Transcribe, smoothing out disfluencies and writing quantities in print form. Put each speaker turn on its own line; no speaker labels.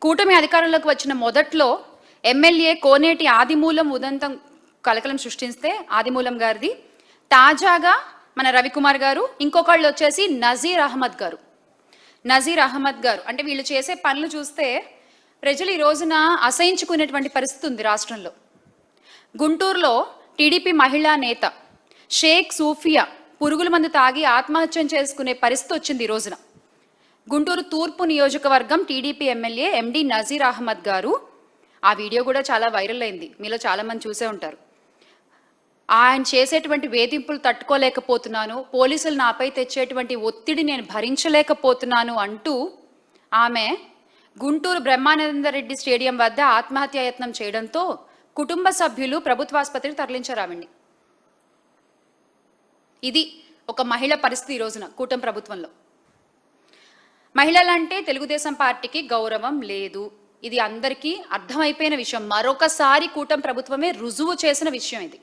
కూటమి అధికారంలోకి వచ్చిన మొదట్లో ఎమ్మెల్యే కోనేటి ఆదిమూలం ఉదంతం కలకలం సృష్టిస్తే ఆదిమూలం గారిది, తాజాగా మన రవికుమార్ గారు, ఇంకొకళ్ళు వచ్చేసి నజీర్ అహ్మద్ గారు అంటే వీళ్ళు చేసే పనులు చూస్తే ప్రజలు ఈ రోజున అసహించుకునేటువంటి పరిస్థితి ఉంది రాష్ట్రంలో. గుంటూరులో టీడీపీ మహిళా నేత షేక్ సూఫియా పురుగుల మందు తాగి ఆత్మహత్యం చేసుకునే పరిస్థితి వచ్చింది ఈ రోజున. గుంటూరు తూర్పు నియోజకవర్గం టీడీపీ ఎమ్మెల్యే ఎండి నజీర్ అహ్మద్ గారు, ఆ వీడియో కూడా చాలా వైరల్ అయింది, మీలో చాలామంది చూసే ఉంటారు. ఆయన చేసేటువంటి వేధింపులు తట్టుకోలేకపోతున్నాను, పోలీసులు నాపై తెచ్చేటువంటి ఒత్తిడి నేను భరించలేకపోతున్నాను అంటూ ఆమె గుంటూరు బ్రహ్మానందరెడ్డి స్టేడియం వద్ద ఆత్మహత్యాయత్నం చేయడంతో కుటుంబ సభ్యులు ప్రభుత్వాసుపత్రికి తరలించారు ఆవిడ్ని. ఇది ఒక మహిళ పరిస్థితి ఈ రోజున కూటమి ప్రభుత్వంలో. మహిళలంటే తెలుగుదేశం పార్టీకి గౌరవం లేదు, ఇది అందరికీ అర్థమైపోయిన విషయం. మరొకసారి కూటమి ప్రభుత్వమే రుజువు చేసిన విషయం ఇది.